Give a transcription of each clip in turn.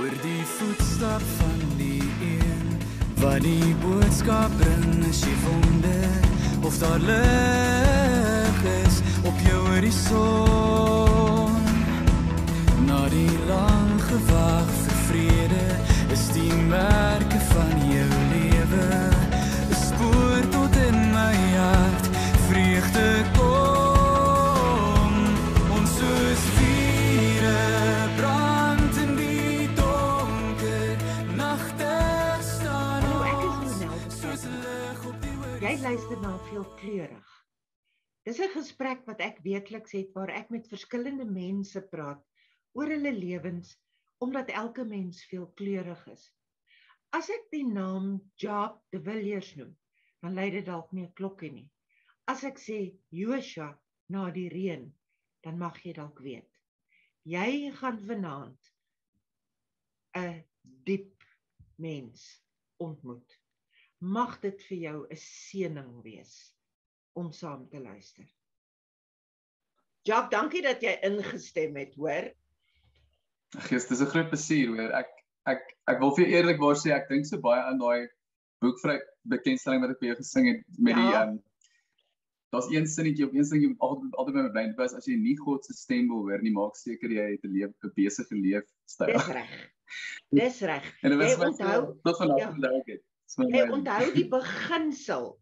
Hoor die voetstap van die een wat die boodskap bring as jy wonder of daar lig is op jou horison. Na die lang gewag vir vrede is die merke van jou lewe, 'n spoor tot in my hart, vreugde kom, ons soos vure brand in die donker nagte staan ons, soos lig op die horizon. Jy luister na Veelkleurig. Dis 'n gesprek wat ek weekliks het waar ek met verskillende mense praat oor hulle lewens, omdat elke mens veelkleurig is. As ek die naam Jacques de Villiers noem, dan lei dit dalk nie 'n klokkie nie. As ek sê Joshua na die reën, dan mag jy dalk weet. Jy gaan vanaand 'n diep mens ontmoet. Mag dit vir jou 'n seëning wees om saam te luister. Jacques, dankie dat jy ingestem het, hoor. Gees, dis 'n groot plesier, hoor. Ek wil vir jou eerlikwaar sê, ek dink so baie aan daai boekvry bekendstelling wat ek vir jou gesing het met die daar's een sinnetjie wat altyd by my bly was, as jy nie God se stem wil hoor nie, maak seker jy het 'n besige leefstyl. Dis reg. Dis reg. En dit was Jy my onthou, tot vandag onthou ek het. jy onthou die beginsel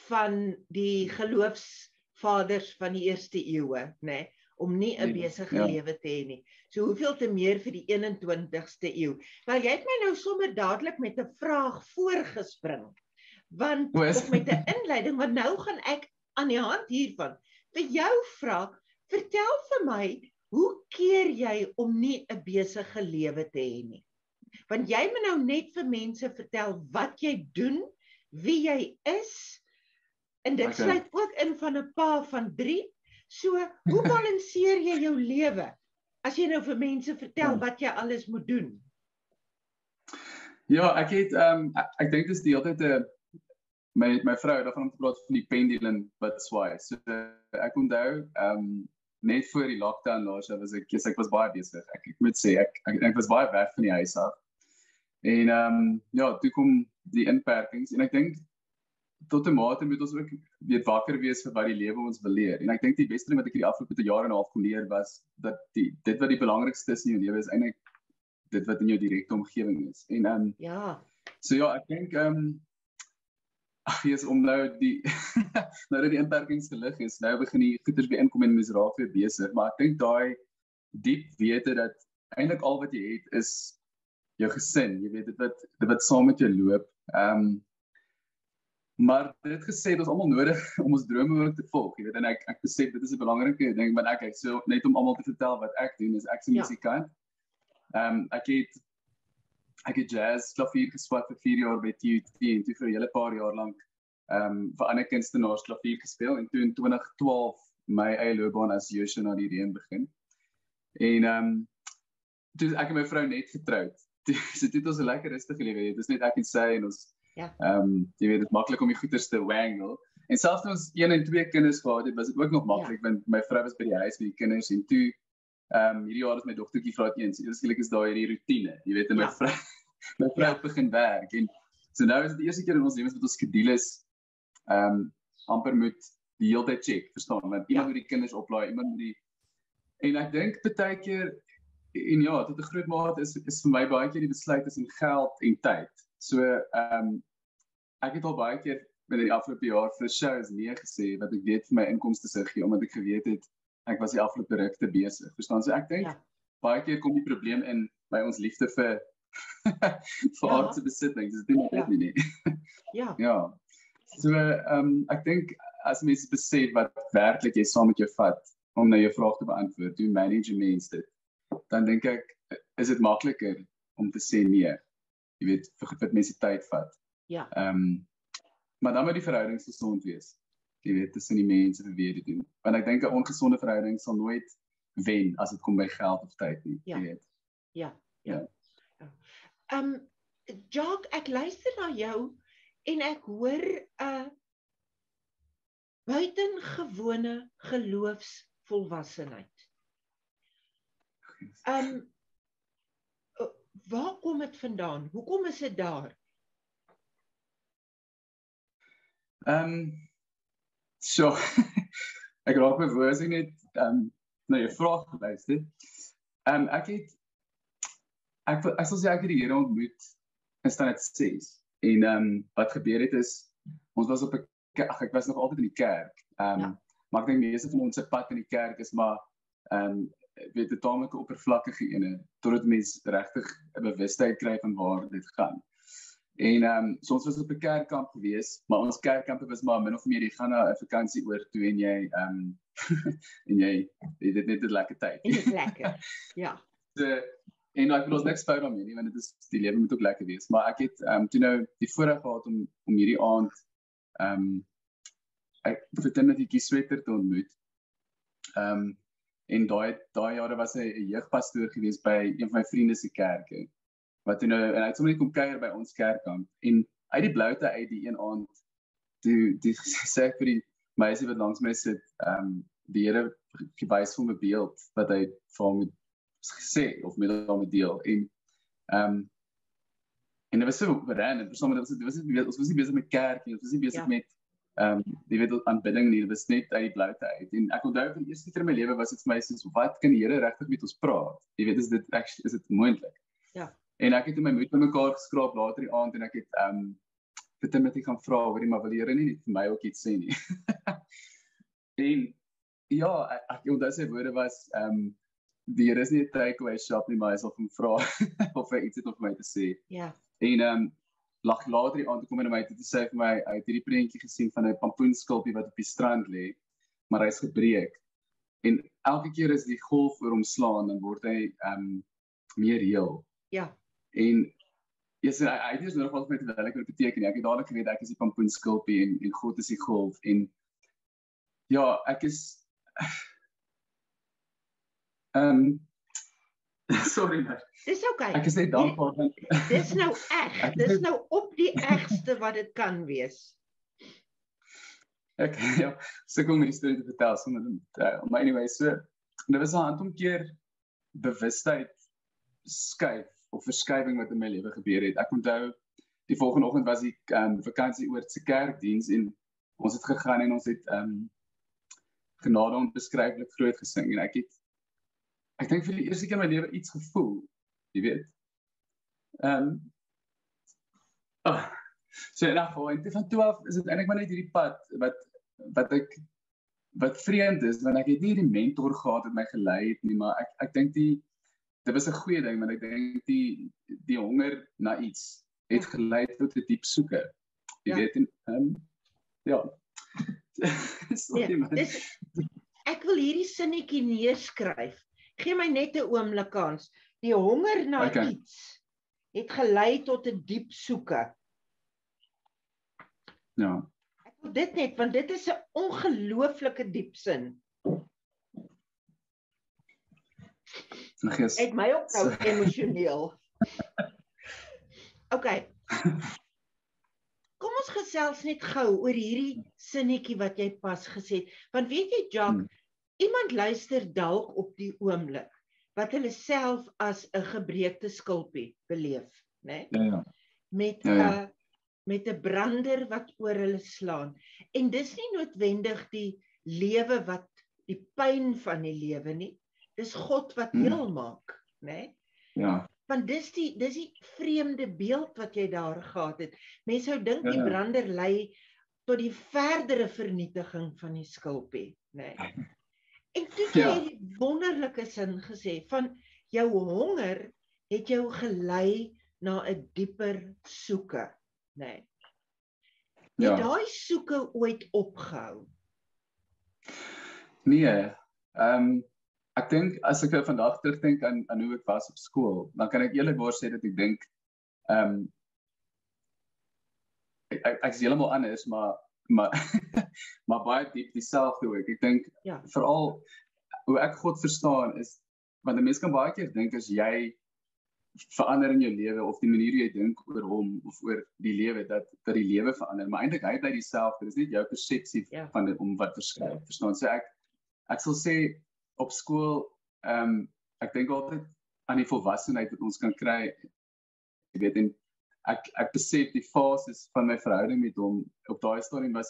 van die geloofsvaders van die eerste eeue, né? Om nie 'n besige lewe te hê nie. So hoeveel te meer vir die 21ste eeu. Wel, jy het my nou sommer dadelik met 'n vraag voorgespring. Want of met 'n inleiding, want nou gaan ek aan die hand hiervan vir jou vra, vertel vir my, hoe keer jy om nie 'n besige lewe te hê nie? Want jy moet nou net vir mense vertel wat jy doen, wie jy is, en dit sluit ook in van 'n pa van 3. So, hoe balanseer jy jou lewe, as jy nou vir mense vertel wat jy alles moet doen? Ja, ek het, ek dink dit is die altyd my vrou het daarvan gepraat van die pendulum wat swaai. So, ek onthou, net voor die lockdown laas jaar was ek was baie besig. Ek moet sê, ek was baie weg van die huis af. En, ja, toe kom die inperkings, en ek dink, tot 'n mate moet ons ook weer wakker wees vir wat die lewe ons wil leer. En ek dink die beste ding wat ek die afgelope jaar en 'n half kon leer was, dat dit wat die belangrikste is in jou lewe is eintlik dit wat in jou direkte omgewing is. En, so ja, ek dink, om nou nou dat die inperkings gelig is, nou begin die goeders weer inkom en mens raak weer besig, maar ek dink daai diep wete dat eintlik al wat jy het is jou gesin, jy weet, dit wat saam met jou loop. Maar dit gesê, dit is almal nodig om ons drome ook te volg, jy weet, en ek besef, dit is 'n belangrike ding, want ek so net om almal te vertel wat ek doen, is ek se musikant. Ek het jazz klavier gespeel vir 4 jaar by TUT, en toe vir 'n hele paar jaar lank vir ander kunstenaars klavier gespeel, en toe in 2012 my eie loopbaan as Joshua na die reën begin. En toe is ek en my vrou net getroud. So dit was 'n lekker rustige lewe. Dit is net ek en sy, en ons jy weet, dit is maklik om die goeders te wangle. En selfs toe ons 1 en 2 kinders gehad het, was dit ook nog maklik, want my vrou was by die huis met die kinders, en toe hierdie jaar is my dogtertjie graad 1, so eerskielik is daar hierdie rotine, jy weet, en my vrou begin werk, en so nou is dit die eerste keer in ons lewens wat ons skedules amper moet die hele tyd check, verstaan, want iemand moet die kinders oplaai, iemand moet die, en ek dink baie keer, en ja, tot 'n groot mate is vir my baie keer die besluit tussen geld en tyd. So, ek het al baie keer binne die afgelope jaar vir shows nee gesê, wat ek weet vir my inkomste sou gee, omdat ek geweet het, ek was die afgelope ruk te besig, verstaan? So ek dink, baie keer kom die probleem in by ons liefde vir aardse besittings, dis nie net nie. Ja. So, ek dink, as mense besef wat werklik jy saam met jou vat, om na jou vraag te beantwoord, hoe manage jy mens dit, dan dink ek, is dit makliker om te sê nee, jy weet, vir wat mense tyd vat. Maar dan moet die verhouding gesond wees, jy weet, tussen die mense vir wie jy dit doen. Want ek dink 'n ongesonde verhouding sal nooit wen as dit kom by geld of tyd nie, jy weet. Jacques, ek luister na jou en ek hoor 'n buitengewone geloofsvolwassenheid. Waar kom dit vandaan? Hoekom is dit daar? So, ek raak my woorde net na jou vraag geluister. Ek sal sê ek het die Here ontmoet in standaard 6. En wat gebeur het is, ons was op 'n ek was nog altyd in die kerk. Maar ek dink meeste van ons se pad in die kerk is maar weet 'n tamelike oppervlakkige ene, totdat mens regtig 'n bewustheid kry van waar dit gaan. En so ons was op 'n kerkkamp gewees, maar ons kerkkampe was maar min of meer, jy gaan na 'n vakansie oor toe en jy en jy het net 'n lekker tyd. En dit is lekker. Ja. En ek bedoel ons niks fout daarmee nie, want dit is die lewe moet ook lekker wees, maar ek het toe nou die voorreg gehad om hierdie aand ek vir Timothy Kieswetter te ontmoet. En daai jare was hy 'n jeugpastoor gewees by een van my vriende se kerke. Wat toe nou en hy het sommer net kom kuier by ons kerkkamp en uit die bloute uit die een aand toe sê ek vir die meisie wat langs my sit, die Here gewys vir my beeld wat hy vir hom gesê of met hom deel en dit was so random, ons was nie besig met kerk nie, ons was nie besig met die weet aanbidding nie, dit was net uit die bloute uit. En ek onthou vir die eerste keer in my lewe was dit vir my soos, wat kan die Here regtig met ons praat? Jy weet, is dit moontlik? Ja. En ek het my moed by mekaar geskraap later die aand en ek het vir Timothy gaan vra, hoorie, maar wil die Here nie net vir my ook iets sê nie. En ja, ek onthou sy woorde was die Here is nie 'n takeaway shop nie, maar hy sal hom vra of hy iets het om vir my te sê. Ja. En later die aand kom hy na my toe sê vir my, hy het hierdie prentjie gesien van 'n pampoenskulpie wat op die strand lê, maar hy's gebreek. En elke keer as die golf oor hom slaan, dan word hy meer heel. Ja. En hy het eers nodig wat vir my te duidelik wat dit beteken. Ek het dadelik geweet ek is die pampoenskulpie en God is die golf. En ja, ek is sorry maar. Dis okay. Ek is net dankbaar want dis nou eg. Dis nou op die egste wat dit kan wees. Ek sukkel met die storie te vertel sonder maar anyway, so dit was 'n handomkeer bewustheid skuif of verskywing wat in my lewe gebeur het. Ek onthou die volgende oggend was die vakansie oor se kerkdiens en ons het gegaan en ons het genade onbeskryflik groot gesing en ek dink vir die eerste keer in my lewe iets gevoel, jy weet. So in 'n geval, en van toe af is dit eintlik maar net hierdie pad wat vreemd is, want ek het nie die mentor gehad wat my gelei het nie, maar ek dink dit was 'n goeie ding, want ek dink die honger na iets het gelei tot 'n diep soeke. Jy weet, sorry man. Ek wil hierdie sinnetjie neerskryf. Gee my net 'n oomblik kans. Die honger na iets het gelei tot 'n diep soeke. Ja. Ek wil dit net, want dit is 'n ongelooflike diep sin. Het my ook nou emosioneel. Okay. Kom ons gesels net gou oor hierdie sinnetjie wat jy pas gesê het. Want weet jy, Jacques, iemand luister dalk op die oomblik wat hulle self as 'n gebreekte skulpie beleef, né? Ja. Met 'n brander wat oor hulle slaan. En dis nie noodwendig die lewe wat die pyn van die lewe nie. Dis God wat heel maak, né? Ja. Want dis die vreemde beeld wat jy daar gehad het. Mense sou dink die brander lei tot die verdere vernietiging van die skulpie, né? En toe het jy die wonderlike sin gesê van jou honger het jou gelei na 'n dieper soeke, né? Het daai soeke ooit opgehou? Nee, ek dink as ek vandag terugdink aan hoe ek was op skool, dan kan ek eerlikwaar sê dat ek dink ek is heeltemal anders, maar maar baie diep dieselfde ook. Ek dink veral hoe ek God verstaan is, want 'n mens kan baie keer dink as jy verander in jou lewe of die manier jy dink oor hom of oor die lewe dat die lewe verander, maar eintlik hy bly dieselfde. Dis net jou persepsie van dit om wat verstaan. So ek sal sê op skool, ek dink altyd aan die volwassenheid wat ons kan kry. Jy weet, en ek besef die fases van my verhouding met hom, op daai stadium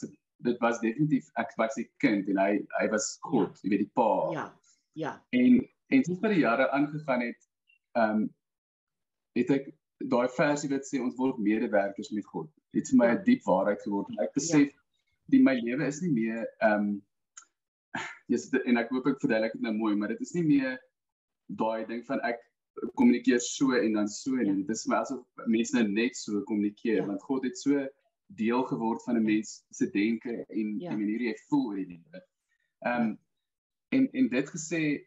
dit was definitief, ek was die kind en hy was God, jy weet, die pa. Ja. En soos by die jare aangegaan het ek daai versie wat sê, ons word medewerkers met God. Het vir my 'n diep waarheid geword, en ek besef, my lewe is nie meer, en ek hoop ek verduidelik dit nou mooi, maar dit is nie meer daai ding van ek kommunikeer so en dan so nie. Dit is my asof mense nou net so kommunikeer, want God het so deel geword van 'n mens se denke en die manier jy voel oor die lewe. En dit gesê,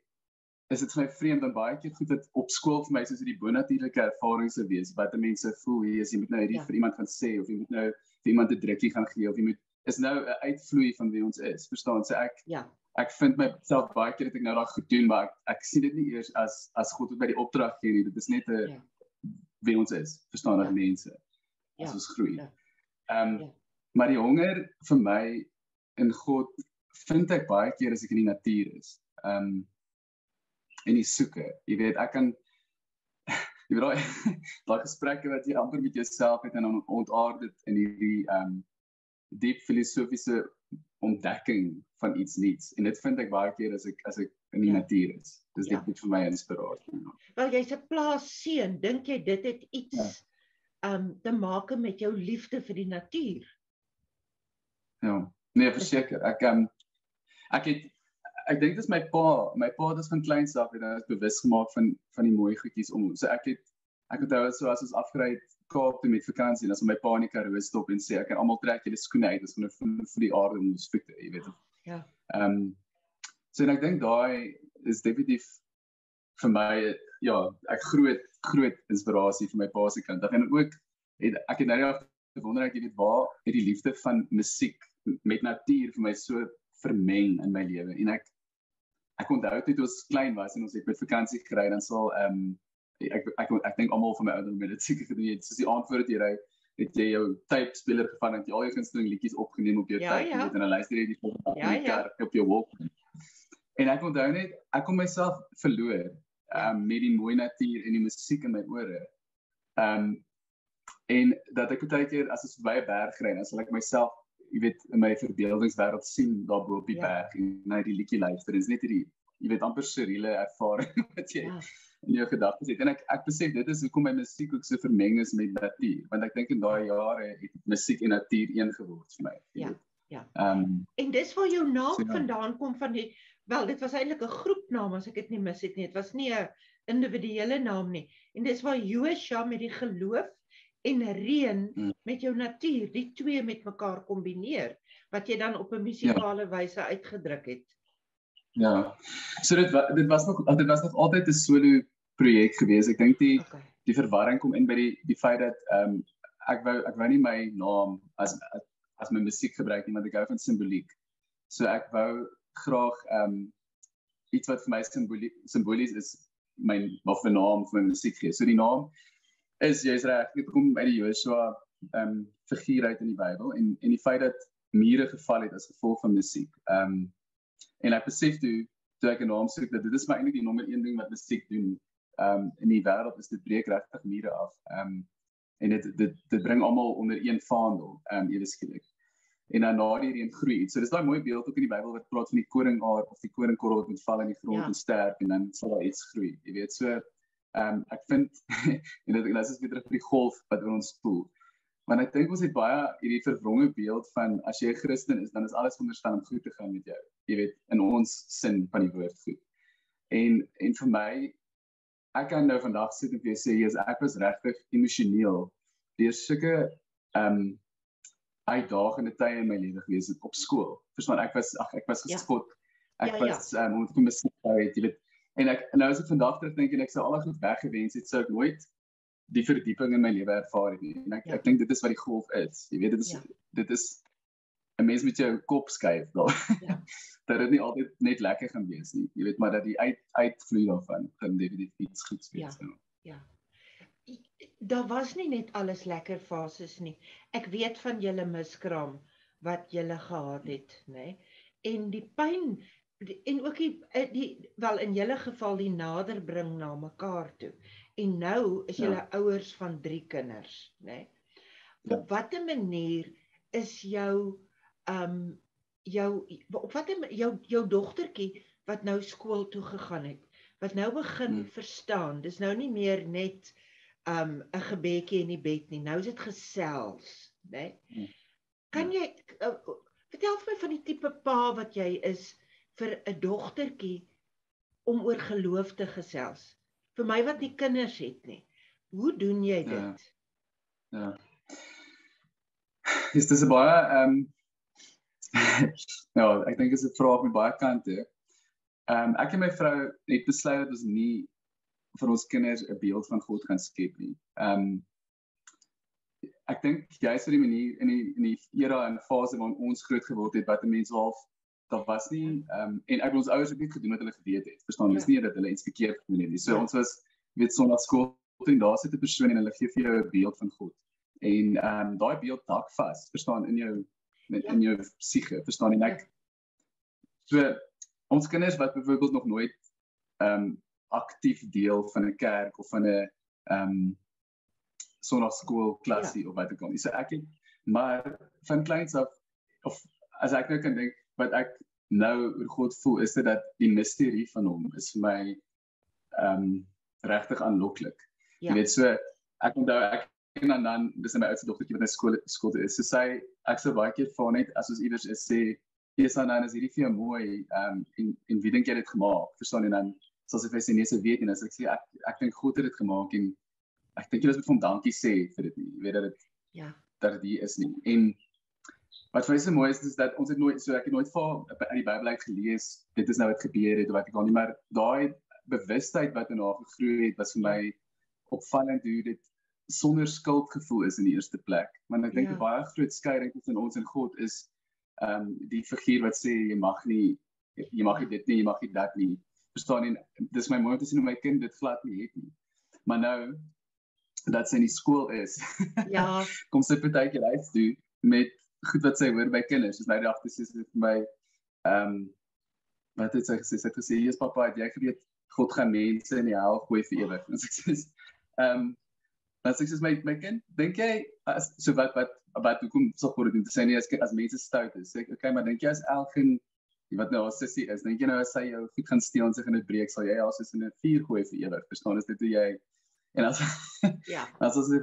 is dit vir my vreemd, dan baie keer goed dat op skool vir my soos die bonatuurlike ervaring sou wees, wat mense voel, jy moet nou hierdie vir iemand gaan sê, of jy moet nou vir iemand 'n drukkie gaan gee, of jy moet, is nou 'n uitvloei van wie ons is, verstaan? So ek vind myself baie keer dat ek nou daai goed doen, maar ek sien dit nie eers as God wat by die opdrag gee nie, dit is net wie ons is, verstaan, dat mense, as ons groei. Maar die honger vir my in God, vind ek baie keer as ek in die natuur is, en die soeke, jy weet, ek kan, jy weet, daai gesprekke wat jy amper met jouself het, en dan ontaard dit in hierdie diep filosofiese ontdekking van iets niets, en dit vind ek baie keer as ek in die natuur is. Dis dit vir my inspirasie. Wel, jy's 'n plaasseun, dink jy dit het iets te maak met jou liefde vir die natuur? Ja, nee, verseker. Ek dink dit is my pa het ons van kleins af en hy is bewus gemaak van die mooi goedjies om ons. So ek onthou so as ons afgery het Kaap toe met vakansie, en as my pa in die Karoo stop en sê, ek kan almal trek julle skoene uit, as vir die aarde om ons voete, jy weet. So en ek dink daai is definitief vir my, ek groot inspirasie vir my pa se kant. En ook, ek het nou die gewonder, ek weet waar het die liefde van musiek met natuur vir my so vermeng in my lewe. En ek onthou toe ons klein was en ons het met vakansie gekry, dan sal ek dink almal van my ouers met dit seker gedoen het, soos die aand voor jy ry, het jy jou tape speler gevang en jy al jou gunsteling liedjies opgeneem op jou tape, en dan luister jy die volgende op jou Walkman. En ek onthou net, ek kon myself verloor met die mooi natuur en die musiek in my ore. En dat ek baie keer as ek by 'n berg ry, dan sal ek myself, jy weet, in my verbeeldingswêreld sien daar bo op die berg en na die liedjie luister. Dit is net hierdie, jy weet, amper steriele ervaring wat jy in jou gedagtes het. En ek besef dit is hoekom my musiek ook so vermeng is met natuur, want ek dink in daai jare het musiek en natuur een geword vir my. En dis waar jou naam vandaan kom van die, wel, dit was eintlik 'n groepnaam as ek dit nie mis het nie. Dit was nie 'n individuele naam nie. En dis waar Joshua met die geloof en reën met jou natuur, die twee met mekaar kombineer, wat jy dan op 'n musikale wyse uitgedruk het. Ja, so dit was nog altyd 'n solo projek gewees. Ek dink die verwarring kom in by die feit dat ek wou nie my naam as my musiek gebruik nie, want ek hou van simboliek. So ek wou graag iets wat vir my simbolies is, my naam vir my musiek gee. So die naam is, jy's reg, dit kom uit die Joshua figuur uit in die Bybel, en die feit dat mure geval het as gevolg van musiek. En ek besef toe ek 'n naam soek, dat dit is maar eintlik die nommer 1 ding wat musiek doen in die wêreld, is dit breek regtig mure af. En dit bring almal onder een vaandel, ewe skielik. En dan na die reën groei iets. So dis daai mooi beeld ook in die Bybel wat praat van die koringaar of die koringkorrel wat moet val in die grond en sterk, en dan sal daar iets groei. Jy weet, so ek vind en dit is weer terug by die golf wat oor ons spoel. Want ek dink ons het baie hierdie verwronge beeld van as jy 'n Christen is, dan is alles veronderstel om goed te gaan met jou. Jy weet, in ons sin van die woord goed. En vir my, ek kan nou vandag sit en vir jou sê, ek was regtig emosioneel deur sulke uitdagende tye in my lewe gewees op skool. Verstaan, ek was gespot. Ek was omdat ek musiek het, jy weet. En nou as ek vandag terugdink en ek sou al goed weggewens het, sou ek nooit die verdieping in my lewe ervaar het nie. En ek dink dit is wat die golf is. Jy weet, dit is 'n mens met jou kop skuif daar. Dat dit nie altyd net lekker gaan wees nie. Jy weet, maar dat die uitvloei daarvan gaan definitief iets goeds wees. Ja. Daar was nie net alles lekker fases nie. Ek weet van julle miskraam wat julle gehad het, né? En die pyn en ook wel in julle geval die naderbring na mekaar toe. En nou is julle ouers van 3 kinders, né? Op watter manier is jou dogtertjie wat nou skool toe gegaan het, wat nou begin verstaan, dis nou nie meer net 'n gebedjie in die bed nie, nou is dit gesels, né? Kan jy vertel vir my van die tipe pa wat jy is vir 'n dogtertjie om oor geloof te gesels? Vir my wat nie kinders het nie. Hoe doen jy dit? Ja. Dis 'n baie ja, ek dink dit is 'n vraag met baie kante. Ek en my vrou het besluit dat ons nie vir ons kinders 'n beeld van God gaan skep nie. Ek dink juist vir die manier in die era en fase waarin ons groot geword het, wat 'n mens half, daar was nie, en ek ons ouers het nie gedoen wat hulle geweet het, verstaan, dis nie dat hulle iets verkeerd gedoen het nie. So ons was, weet, Sondagskool, en daar sit 'n persoon en hulle gee vir jou 'n beeld van God. En daai beeld dak vas, verstaan, in jou psiege, verstaan, en ek, so, ons kinders wat byvoorbeeld nog nooit aktief deel van 'n kerk of van 'n Sondagskool klasie of wat ek al nie. So ek het, maar van kleins af, of as ek nou kan dink, wat ek nou oor God voel, is dit dat die misterie van hom is vir my regtig aanloklik. Jy weet, so, ek onthou, ek en dan, dis my oudste dogtertjie wat in skool toe is, so ek sou baie keer vir net, as ons iewers is, sê, dan is hierdie vir jou mooi, en wie dink jy dit gemaak, verstaan, en dan, soos ek sê, nee, sy weet nie, as ek sê, ek dink God het dit gemaak, en ek dink jy moet vir hom dankie sê vir dit nie, jy weet dat dit hier is nie, en wat vir my so mooi is dat ons het nooit, so ek het nooit uit die Bybel uit gelees, dit is nou wat gebeur het, of wat ek al nie, maar daai bewustheid wat in haar gegroei het, was vir my opvallend hoe dit sonder skuldgevoel is in die eerste plek, want ek dink 'n baie groot skeiding tussen ons en God is, die figuur wat sê, jy mag nie dit nie, jy mag nie dat nie, verstaan, en dis my mooi om te sien hoe my kind dit glad nie het nie, maar nou, dat sy in die skool is, kom sy partykeer uit toe, met goed wat sy hoor by kinders, dus nou die dag, sy sê vir my, wat het sy gesê, sy het gesê, Jesus papa, het jy geweet, God gaan mense in die hel gooi vir ewig, en sy sê, dan sê ek, my kind, dink jy, so wat, hoekom sal God dit doen, te sê nie, as mense stout is, sê ek, okay, maar dink jy as elkeen, wat nou as sissie is, dink jy nou as sy jou goed gaan steel en sy gaan dit breek, sal jy as in 'n vuur gooi vir ewig, verstaan, is dit hoe jy, en as sy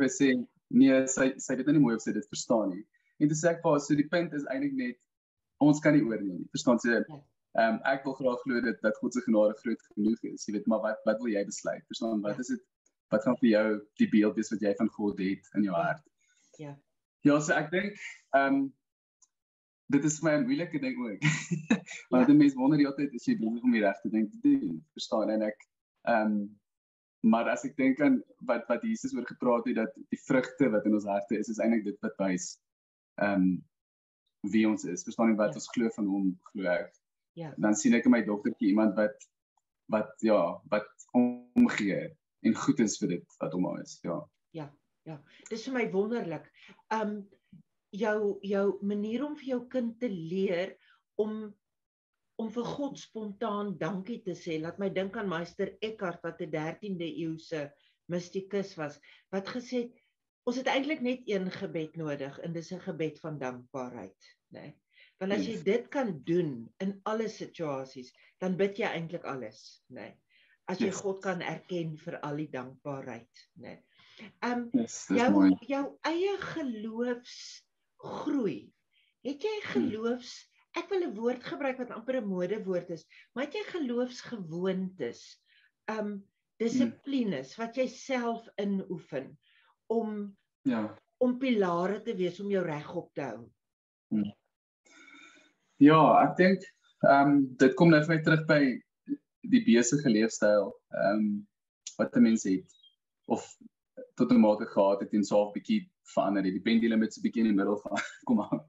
sê, nee, sy weet nou nie mooi of sy dit verstaan nie, en toe sê ek vir, so die punt is eintlik net, ons kan nie oordeel nie, verstaan, sê, ek wil graag glo dat God se genade groot genoeg is, jy weet, maar wat wil jy besluit, verstaan, wat is dit, wat gaan vir jou die beeld wees wat jy van God het in jou hart? Ja, so ek dink, dit is vir my 'n moeilike ding ook, want die mens wonder die hele tyd, is jy besig om die regte ding te doen, verstaan, en ek, maar as ek dink aan wat Jesus oor gepraat het, dat die vrugte wat in ons harte is eintlik dit wat wys, wie ons is, verstaan, en wat ons glo van hom, glo ek. Dan sien ek in my dogtertjie iemand wat omgee, en goed is vir dit wat hom is, dis vir my wonderlik, jou manier om vir jou kind te leer, om vir God spontaan dankie te sê, laat my dink aan Meester Eckhart, wat 'n 13de eeuse mystikus was, wat gesê het, ons het eintlik net een gebed nodig, en dis 'n gebed van dankbaarheid, né? Want as jy dit kan doen, in alle situasies, dan bid jy eintlik alles, né? As jy God kan erken vir al die dankbaarheid, né? Jou eie geloofsgroei, het jy ek wil 'n woord gebruik wat amper 'n modewoord is, maar het jy geloofsgewoontes, dissiplines, wat jy self inoefen, om pilare te wees, om jou regop te hou? Ja, ek dink, dit kom nou vir my terug by die besige leefstyl, wat 'n mens het, of tot 'n mate gehad het, en so 'n bietjie verander het, die pendulum het so 'n bietjie in die middel gaan kom aan,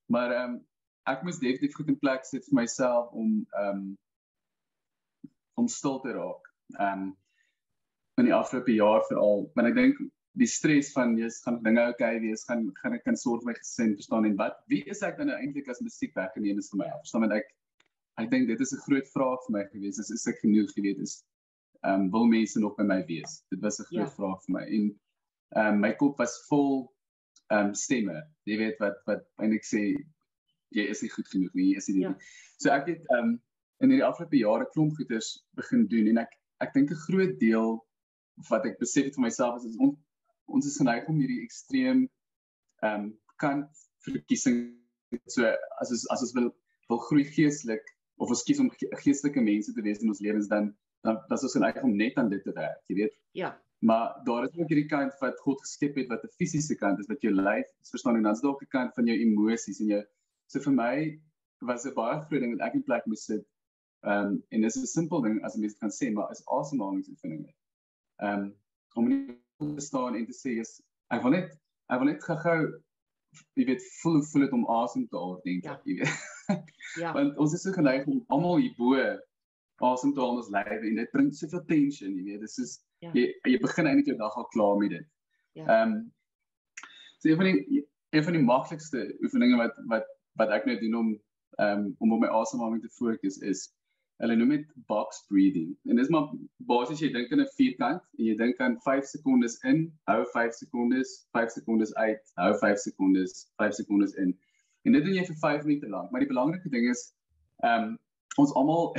maar ek moes definitief goed in plek sit vir myself om stil te raak, in die afgelope jaar veral, want ek dink die stres van, gaan dinge okay wees, gaan ek kan sorg vir my gesin, verstaan, en wie is ek dan nou eintlik as musiek weggeneem is vir my, verstaan, want ek dink dit is 'n groot vraag vir my gewees, is ek genoeg, jy weet, wil mense nog by my wees? Dit was 'n groot vraag vir my, en my kop was vol stemme, jy weet, wat eintlik sê, jy is nie goed genoeg nie, jy is nie. So ek het in hierdie afgelope jare klomp goeders begin doen, en ek dink 'n groot deel wat ek besef het vir myself is ons is geneig om hierdie ekstreem kantverkiesing, so as ons wil groei geestelik, of ons kies om geestelike mense te wees in ons lewens, dan is ons geneig om net aan dit te werk, jy weet. Ja. Maar daar is ook hierdie kant wat God geskep het, wat 'n fisiese kant is, wat jou lyf, verstaan, en dan is daar ook 'n kant van jou emosies en jou. So vir my was 'n baie groot ding dat ek in plek moes sit. En dis 'n simpel ding as mense kan sê, maar is asemhalingsoefeninge. Om nie te staan en te sê, ek wil net gou, jy weet, voel het om asem te haal, dink ek, jy weet. Ja. Want ons is so geneig om almal hierbo asem te haal in ons lywe, en dit bring soveel tension, jy weet, dit is jy begin eintlik jou dag al klaar met dit. So een van die maklikste oefeninge wat ek nou doen om op my asemhaling te fokus is, hulle noem dit box breathing. En dis maar basies jy dink in 'n vierkant en jy dink aan 5 sekondes in, hou 5 sekondes, 5 sekondes uit, hou 5 sekondes in. En dit doen jy vir 5 minute lank. Maar die belangrike ding is ons almal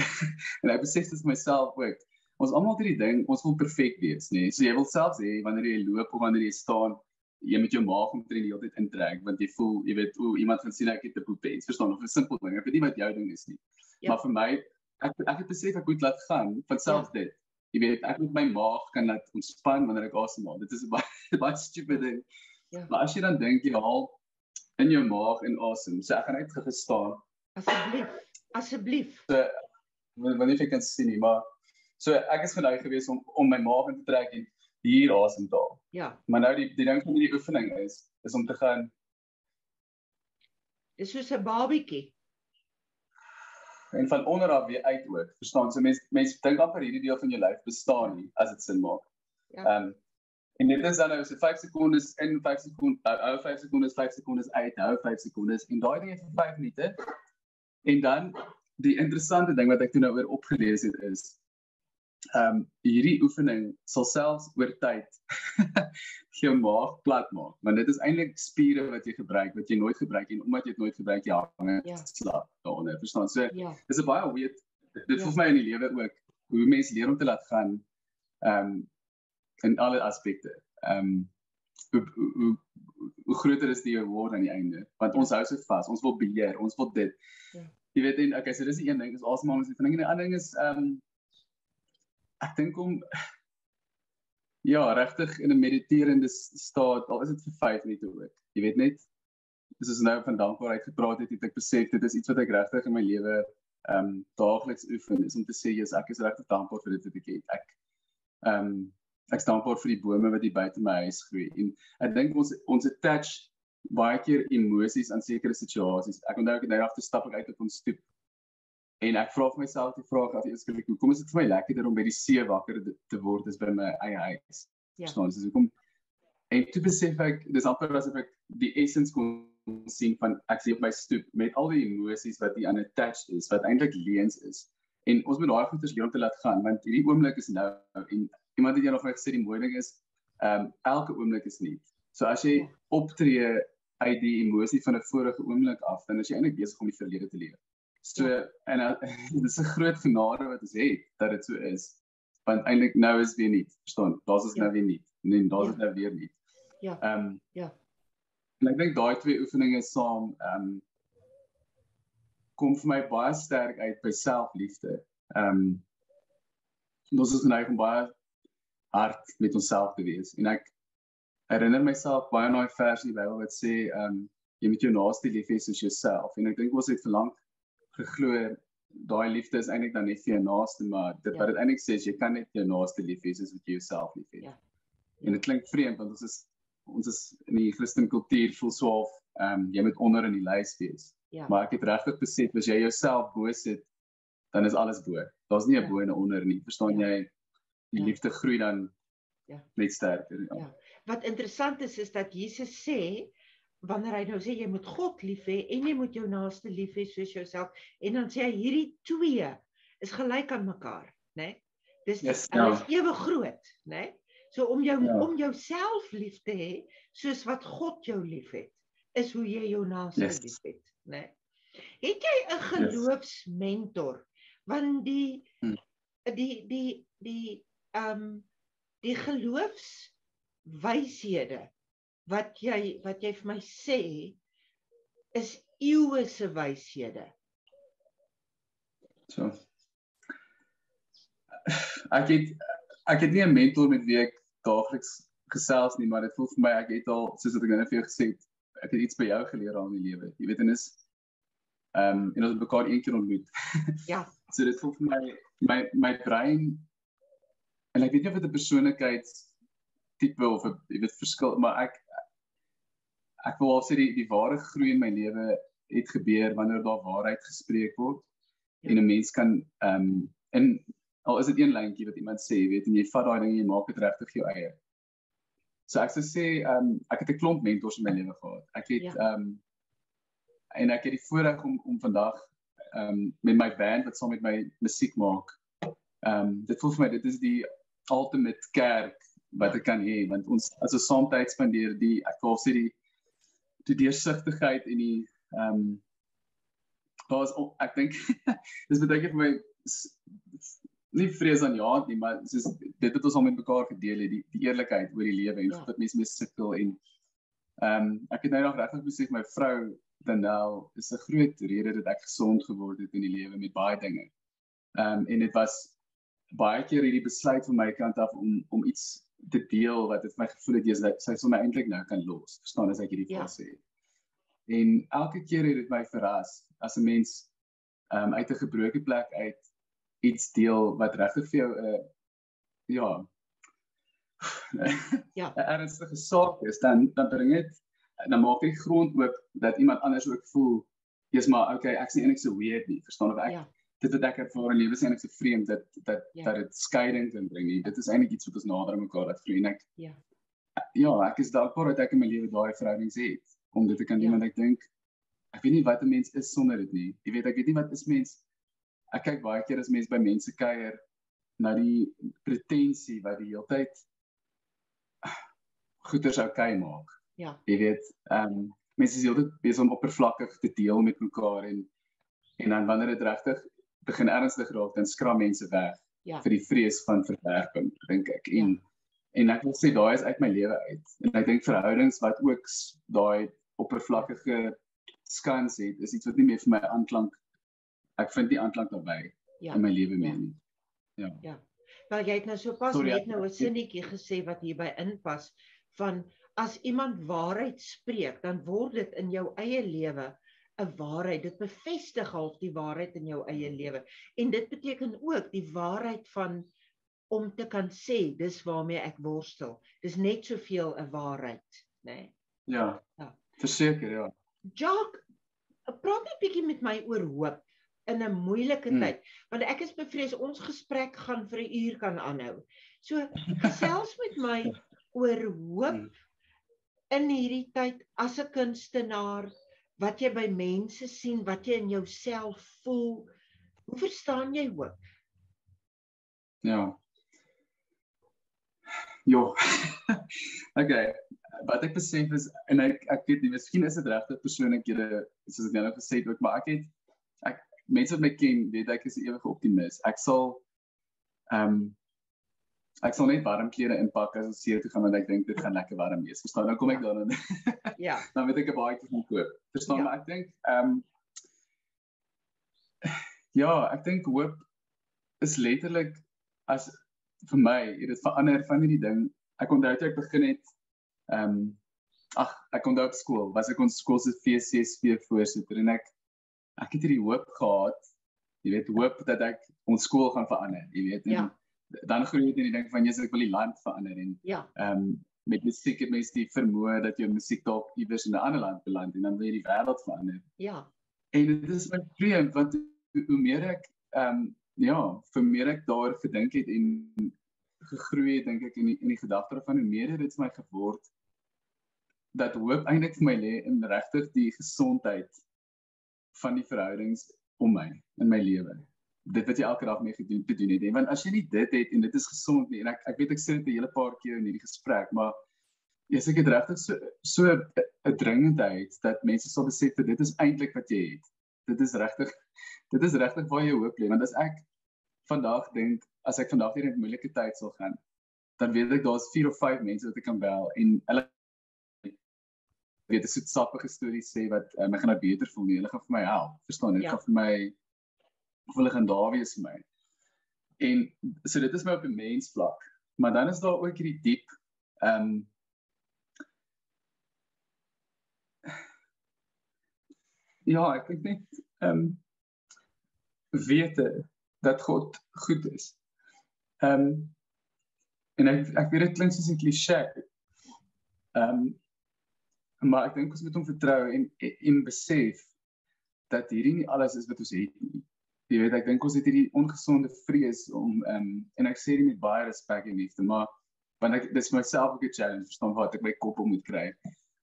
en ek besef dit vir myself ook. Ons almal het hierdie ding, ons wil perfek wees, nê. So jy wil selfs hê wanneer jy loop of wanneer jy staan, jy met jou maag omtrent die hele tyd intrek, want jy voel, jy weet, iemand gaan sien ek het 'n poepens, verstaan, of 'n simpel ding. Ek weet nie wat jou ding is nie. Maar vir my ek het besef ek moet laat gaan van selfs dit. Jy weet, ek moet my maag kan laat ontspan wanneer ek asemhaal. Dit is 'n baie stupid ding. Maar as jy dan dink jy haal in jou maag in asem, so ek gaan net gestaan. Asseblief. So wanneer jy kan sien nie, maar so ek is geneig geweest om my maag in te trek en hier asem te haal. Ja. Maar nou die ding van die oefening is om te gaan. Dis soos 'n babietjie. En van onder af weer uit ook, verstaan, so mense dink amper hierdie deel van jou lyf bestaan nie, as dit sin maak. En dit is dan nou so 5 sekondes in, 5 sekondes, hou 5 sekondes, 5 sekondes uit, hou 5 sekondes, en daai ding vir 5 minute, en dan, die interessante ding wat ek toe nou oor opgelees het is, hierdie oefening sal selfs oor tyd jou maag plat maak, want dit is eintlik spiere wat jy gebruik, wat jy nooit gebruik, en omdat jy dit nooit gebruik, jy hang slaap daaronder, verstaan, so, dis 'n baie weird, dit voel vir my in die lewe ook, hoe mense leer om te laat gaan, in alle aspekte, hoe groter is die reward aan die einde, want ons hou so vas, ons wil beheer, ons wil dit, jy weet, en okay, so dis die een ding, is asemhalingsoefening, en die ander ding is, ek dink regtig in 'n mediterende staat, al is dit vir 5 minute ook. Jy weet net, soos nou van dankbaarheid gepraat het ek besef, dit is iets wat ek regtig in my lewe daagliks oefen, is om te sê, ek is regtig dankbaar vir dit wat ek het. Ek is dankbaar vir die bome wat hier buite my huis groei. En ek dink ons attach baie keer emosies aan sekere situasies. Ek onthou ek het nou af te stap uit op ons stoep. En ek vra vir myself die vraag af eersklik, hoekom is dit vir my lekkerder om by die see wakker te word as by my eie huis? Verstaan, so hoekom? En toe besef ek, dis amper asof ek die essence kon sien van ek sien op my stoep met al die emosies wat hier aan attached is, wat eintlik leuns is. En ons moet daai goeders leer om te laat gaan, want hierdie oomblik is nou, en iemand het eendag vir my gesê, die mooi ding is, elke oomblik is nie. So as jy optree uit die emosie van 'n vorige oomblik af, dan is jy eintlik besig om die verlede te leef. So, en dit is 'n groot genade wat ons het, dat dit so is. Want eintlik nou is weer nie, verstaan, daar is nou weer nie, en daar is nou weer nie. En ek dink daai twee oefeninge saam, kom vir my baie sterk uit by selfliefde. Ons is geneig om baie hard met onsself te wees. En ek herinner myself baie aan daai vers in die Bybel wat sê, jy moet jou naaste lief hê soos jouself. En ek dink ons het verlang geglo, daai liefde is eintlik dan net vir jou naaste, maar dit wat dit eintlik sê is, jy kan net jou naaste lief hê soos wat jy jouself lief het. En dit klink vreemd, want ons is in die Christen kultuur voel so jy moet onder in die lys wees. Maar ek het regtig besef, as jy jouself bo sit, dan is alles bo. Daar's nie 'n bo en 'n onder nie. Verstaan jy? Die liefde groei dan net sterker. Wat interessant is dat Jesus sê, wanneer hy nou sê jy moet God lief hê en jy moet jou naaste lief hê soos jouself, en dan sê hy hierdie twee is gelyk aan mekaar, né? Dis hulle is ewe groot, né? So om jouself lief te hê soos wat God jou liefhet, is hoe jy jou naaste liefhet, né? Het jy 'n geloofsmentor? Want die geloofswyshede wat jy vir my sê is eeue se wyshede. So. Ek het nie 'n mentor met wie ek daagliks gesels nie, maar dit voel vir my ek het al, soos wat ek nou vir jou gesê het, ek het iets by jou geleer al in die lewe. Jy weet, en ons het mekaar een keer ontmoet. Ja. So dit voel vir my brein, en ek weet nie of dit 'n persoonlikheidstipe of 'n jy weet verskil, maar ek wil al sê die ware groei in my lewe het gebeur wanneer daar waarheid gespreek word, en 'n mens kan al is dit een lyntjie wat iemand sê, weet, en jy vat daai ding en jy maak dit regtig jou eie. So ek sou sê, ek het 'n klomp mentors in my lewe gehad. Ek het en ek het die voorreg om vandag met my band wat saam met my musiek maak. Dit voel vir my dit is die ultimate kerk wat ek kan hê, want ons as ons saam tyd spandeer, ek wil sê die deursigtigheid en die ek dink dis baie vir my nie vrees aan jaat nie, maar soos dit het ons al met mekaar gedeel het, die eerlikheid oor die lewe en wat mense mee sukkel, en ek het nou nog regtig besef my vrou Danelle is 'n groot rede dat ek gesond geword het in die lewe met baie dinge. En dit was baie keer hierdie besluit van my kant af om iets te deel wat het my gevoel het sy sal my eintlik nou kan los, verstaan as ek hierdie fase het. En elke keer het dit my verras as 'n mens uit 'n gebroke plek uit iets deel wat regtig vir jou 'n ernstige saak is, dan bring dit, dan maak die grond oop dat iemand anders ook voel, jy's maar okay, ek is nie eintlik so weird nie, verstaan of ek dit wat ek ervaar in lewe is eintlik so vreemd dat dit skeiding kan bring nie. Dit is eintlik iets wat ons nader aan mekaar laat vloei, en ek is dankbaar dat ek in my lewe daai verhoudings het, om dit te kan doen, want ek dink ek weet nie wat 'n mens is sonder dit nie. Jy weet, ek weet nie wat is mens. Ek kyk baie keer as mense by mense kuier na die pretensie wat die hele tyd goeders okay maak. Jy weet, mense is heeltyd besig om oppervlakkig te deel met mekaar, en dan wanneer dit regtig begin ernstig raak, dan skram mense weg vir die vrees van verwerping, dink ek. En ek wil sê daai is uit my lewe uit. En ek dink verhoudings wat ook daai oppervlakkige skans het, is iets wat nie meer vir my aanklank. Ek vind nie aanklank daarbey in my lewe meer nie. Wel, jy het nou sopas net nou 'n sinnetjie gesê wat hierby inpas, van as iemand waarheid spreek, dan word dit in jou eie lewe 'n waarheid. Dit bevestig half die waarheid in jou eie lewe. En dit beteken ook die waarheid van om te kan sê, dis waarmee ek worstel. Dis net soveel 'n waarheid, né? Verseker, Jacques, praat net 'n bietjie met my oor hoop in 'n moeilike tyd, want ek is bevrees ons gesprek gaan vir 'n uur kan aanhou. So gesels met my oor hoop in hierdie tyd as 'n kunstenaar, wat jy by mense sien, wat jy in jouself voel. Hoe verstaan jy hoop? Okay, wat ek besef is, en ek weet nie, miskien is dit regtig persoonlikhede, soos ek nou gesê het ook, maar mense wat my ken, weet ek is 'n ewige optimis. Ek sal net warm klere inpak as ons see toe gaan, want ek dink dit gaan lekker warm wees. Verstaan, nou kom ek dan dan weet ek 'n baadjie gaan koop. Verstaan, maar ek dink ek dink hoop is letterlik, as vir my, dit verander van hierdie ding. Ek onthou toe ek begin het, ek onthou op skool, was ek ons skool se FCSV voorsitter, en ek het hierdie hoop gehad, jy weet, hoop dat ek ons skool gaan verander, jy weet, en dan groei jy in die ding van, ek wil die land verander, en met musiek het mense die vermoë dat jou musiek dalk iewers in 'n ander land beland, en dan wil jy die wêreld verander. En dit is my vreemd, want hoe meer ek, vir meer ek daar gedink het en gegroei het, dink ek, in die gedagte daarvan, hoe meer het dit vir my geword, dat hoop eintlik vir my lê in regtig die gesondheid van die verhoudings om my, in my lewe. Dit wat jy elke dag mee te doen het. Want as jy nie dit het, en dit is gesond nie, en ek weet ek sê dit 'n hele paar keer in hierdie gesprek, maar as ek het regtig so 'n dringendheid, dat mense sal besef dat dit is eintlik wat jy het. Dit is regtig waar jy hoop lê. Want as ek vandag dink, as ek vandag hier in 'n moeilike tyd sal gaan, dan weet ek daar's 4 of 5 mense wat ek kan bel, en hulle weet 'n soetsappige storie sê wat my gaan nou beter voel nie. Hulle gaan vir my help, verstaan? Dit gaan vir my, of hulle gaan daar wees vir my. En so dit is my op 'n mensvlak. Maar dan is daar ook hierdie diep ja, ek dink net wete dat God goed is. En ek weet dit klink soos 'n kliseë. Maar ek dink ons moet hom vertrou en besef dat hierdie nie alles is wat ons het nie. Jy weet, ek dink ons het hierdie ongesonde vrees om, en ek sê dit met baie respek en liefde, maar want dis myself ook 'n challenge, verstaan wat ek my kop op moet kry.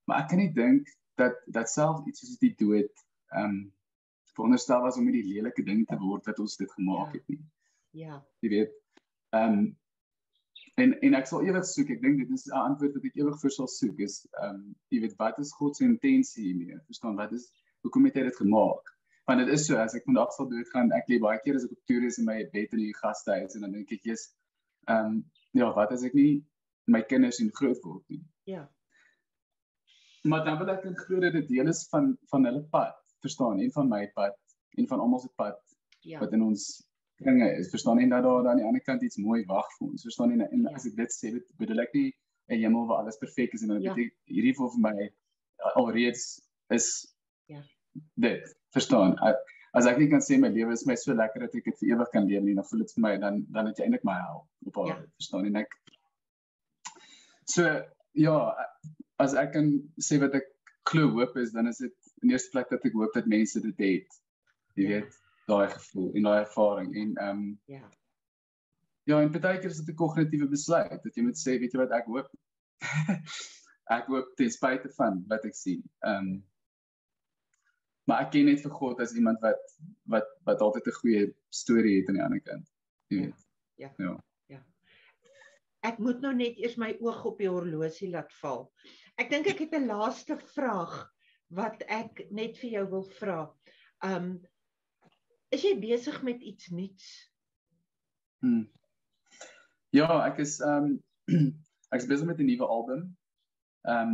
Maar ek kan nie dink dat selfs iets soos die dood veronderstel was om met die lelike ding te word wat ons dit gemaak het nie. Ja. Jy weet, en ek sal ewig soek, ek dink dit is 'n antwoord wat ek ewig vir sal soek, is, jy weet, wat is God se intensie hiermee? Verstaan, hoekom het hy dit gemaak? Want dit is so, as ek vandag sal doodgaan, ek lê baie keer as ek op toer is in my bed in die gastehuis, en dan dink ek, ja, wat as ek nie my kinders sien groot word nie? Ja. Maar dan wil ek glo dat dit deel is van hulle pad, verstaan, en van my pad, en van almal se pad, wat in ons kringe is, verstaan, en dat daar aan die ander kant iets mooi wag vir ons, verstaan, en as ek dit sê, bedoel ek nie 'n hemel waar alles perfek is, en dan beteken hierdie vir my alreeds is dit, verstaan, as ek nie kan sê my lewe is my so lekker dat ek dit vir ewig kan leef nie, dan voel dit vir my, dan het jy eintlik my hel op aarde, verstaan, en ek so, ja, as ek kan sê wat ek glo hoop is, dan is dit in eerste plek dat ek hoop dat mense dit het, jy weet, daai gevoel en daai ervaring, en en baie keer is dit 'n kognitiewe besluit, dat jy moet sê, weet jy wat, ek hoop, ek hoop ten spyte van wat ek sien, maar ek ken net vir God as iemand wat altyd 'n goeie storie het aan die ander kant, jy weet, ja. Ek moet nou net eers my oog op die horlosie laat val. Ek dink ek het 'n laaste vraag wat ek net vir jou wil vra. Is jy besig met iets nuuts? Ja, ek is besig met 'n nuwe album,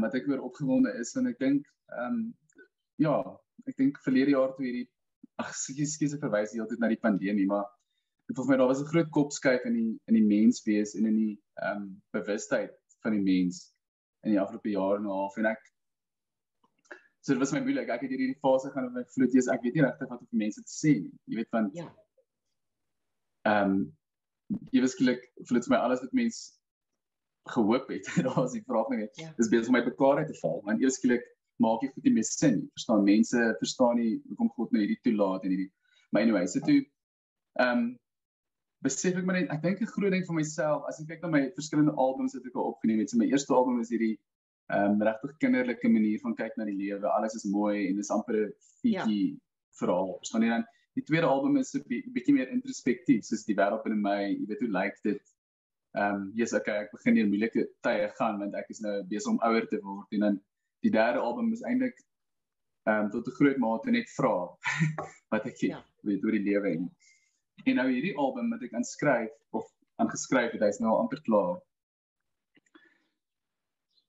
wat ek weer opgewonde is, en ek dink, ek dink verlede jaar toe hierdie, ek verwys die hele tyd na die pandemie, maar dit voel vir my daar was 'n groot kopskuif in die menswees en in die bewustheid van die mens in die afgelope jaar en 'n half, en so dit was my moeilik, ek het hierdie fase gaan met my vloed, ek weet nie regtig wat om vir mense te sê nie, jy weet, want eweskielik voel dit vir my alles wat mens gehoop het, daar is die vraag nie, is besig om my bekaarheid te val, want eweskielik maak jy goed nie meer sin nie, verstaan, mense verstaan nie, hoekom God nou hierdie toelaat en hierdie, maar anyway, so toe, besef ek maar net, ek dink 'n groot ding vir myself, as ek kyk na my verskillende albums wat ek al opgeneem het, so my eerste album is hierdie, regtig kinderlike manier van kyk na die lewe, alles is mooi, en dis amper 'n fietjie verhaal, verstaan jy dan, die tweede album is 'n bietjie meer introspektief, soos die wêreld binne my, jy weet hoe lyk dit, ek begin hier moeilike tye gaan, want ek is nou besig om ouer te word, en dan die derde album is eintlik tot 'n groot mate net vra wat ek weet oor die lewe, en nou hierdie album wat ek aangeskryf het, hy is nou al amper klaar,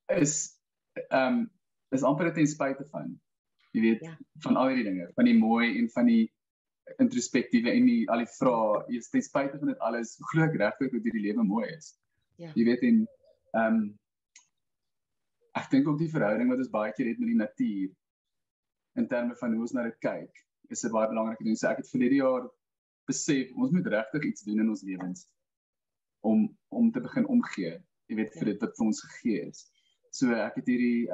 is amper ten spyte van, jy weet, van al hierdie dinge, van die mooi en van die introspektiewe en al die vrae, ten spyte van dit alles, glo ek regtig dat hierdie lewe mooi is. Jy weet, en ek dink ook die verhouding wat ons baie keer het met die natuur, in terme van hoe ons na dit kyk, is 'n baie belangrike ding. So ek het verlede jaar besef, ons moet regtig iets doen in ons lewens, om te begin omgee, jy weet, vir dit wat vir ons gegee is. So ek het hierdie,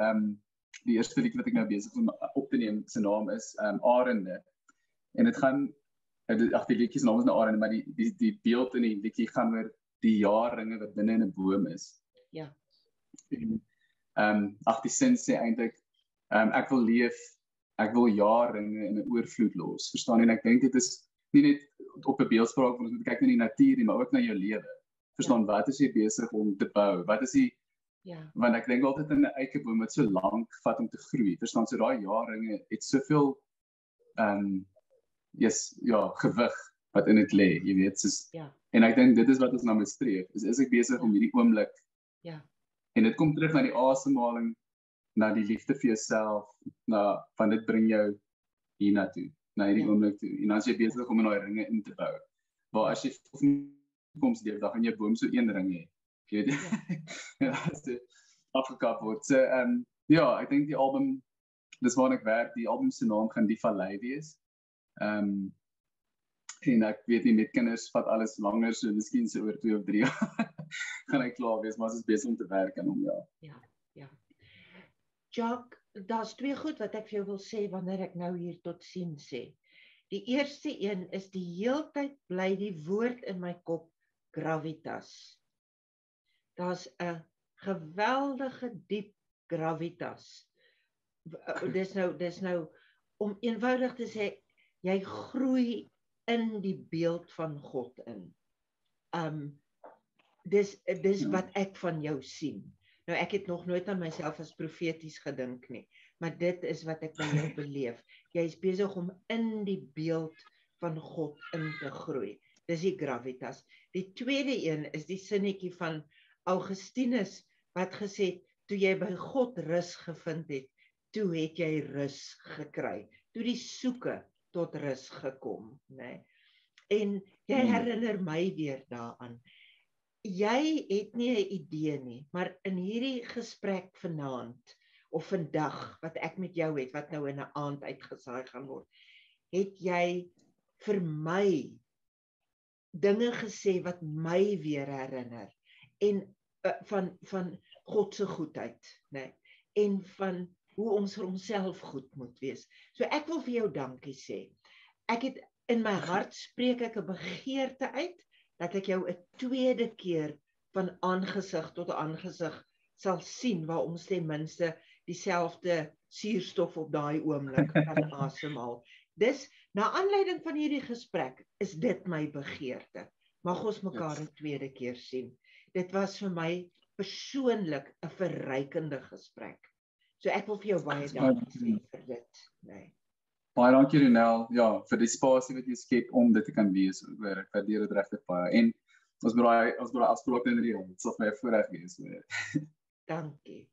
die eerste lied wat ek nou besig is om op te neem, sy naam is Arende, en dit gaan, die liedjie se naam is nou Arende, maar die beeld in die liedjie gaan oor die jaarringe wat binne in 'n boom is. En Die sin sê eintlik, ek wil leef, ek wil jare in 'n oorvloed los. Verstaan jy? En ek dink dit is nie net op 'n beeldspraak, want ons moet kyk na die natuur nie, maar ook na jou lewe. Verstaan, wat is jy besig om te bou? Wat is die Want ek dink altyd in 'n eikeboom wat so lank vat om te groei. Verstaan, so daai jaarringe het soveel gewig wat in dit lê, jy weet, soos en ek dink dit is wat ons na moet streef. Is ek besig om hierdie oomblik en dit kom terug na die asemhaling, na die liefde vir jouself, van dit bring jou hiernatoe, na hierdie oomblik toe. En dan is jy besig om in daai ringe in te bou. Waar as jy toekoms leef, dan gaan jou boom so een ring hê. Jy weet, as dit afgekap word. So, ek dink die album, dis waar ek werk, die album se naam gaan Die Vallei wees. En ek weet nie, met kinders vat alles langer, so miskien so oor 2 of 3 jaar gaan ek klaar wees, maar ons is besig om te werk aan hom, Ja. Jacques, daar's 2 goed wat ek vir jou wil sê, wanneer ek nou hier tot sien sê. Die eerste een is die heeltyd bly die woord in my kop, gravitas. Daar's 'n geweldige diep gravitas. Dis nou om eenvoudig te sê, jy groei in die beeld van God in. Dis wat ek van jou sien. Nou ek het nog nooit aan myself as profeties gedink nie, maar dit is wat ek by jou beleef. Jy is besig om in die beeld van God in te groei. Dis die gravitas. Die tweede een is die sinnetjie van Augustinus wat gesê het, toe jy by God rus gevind het, toe het jy rus gekry. Toe die soeke tot rus gekom, né? En jy herinner my weer daaraan. Jy het nie 'n idee nie, maar in hierdie gesprek vanaand of vandag wat ek met jou het, wat nou in 'n aand uitgesaai gaan word, het jy vir my dinge gesê wat my weer herinner en van God se goedheid, né? En van hoe ons vir onsself goed moet wees. So ek wil vir jou dankie sê. Ek het in my hart spreek ek 'n begeerte uit dat ek jou 'n tweede keer van aangesig tot aangesig sal sien waar ons ten minste dieselfde suurstof op daai oomblik kan asemhaal. Dis na aanleiding van hierdie gesprek is dit my begeerte. Mag ons mekaar 'n tweede keer sien. Dit was vir my persoonlik 'n verrykende gesprek. So ek wil vir jou baie dankie sê vir dit. Nee. Baie dankie Ronel, vir die spasie wat jy skep om dit te kan wees. Ek waardeer dit regtig baie. En ons moet daai afspraak in reël. Dit sal vir my 'n voorreg wees. Dankie.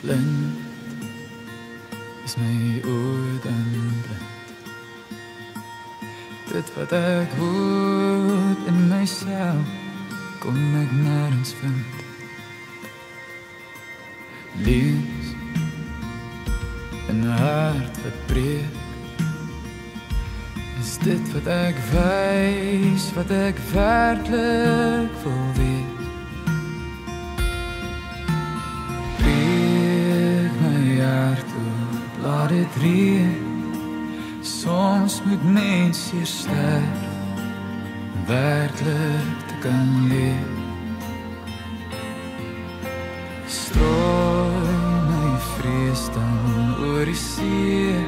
Blind is my oud en blind. Dit wat ek hoor in myself kon ek nergens vind. Lees in 'n hart wat breek. Is dit wat ek wys, wat ek werklik wil wees? Laat dit reën, soms moet mens hier sterf, werklik te kan leef. Strooi my vrees dan oor die see,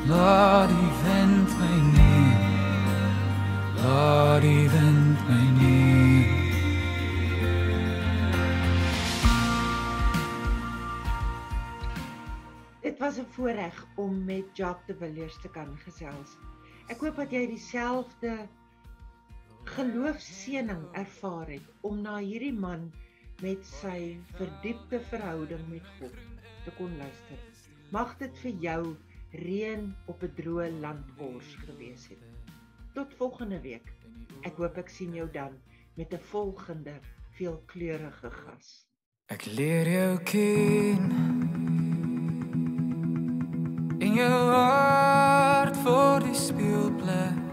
laat die wind my neem, laat die wind my neem. Dit was 'n voorreg om met Jacques de Villiers te kan gesels. Ek hoop dat jy dieselfde geloofseëning ervaar het om na hierdie man met sy verdiepte verhouding met God te kon luister. Mag dit vir jou reën op 'n droë landbors gewees het. Tot volgende week. Ek hoop ek sien jou dan met 'n volgende veelkleurige gas. Ek leer jou ken. In jou hart voor die speelplek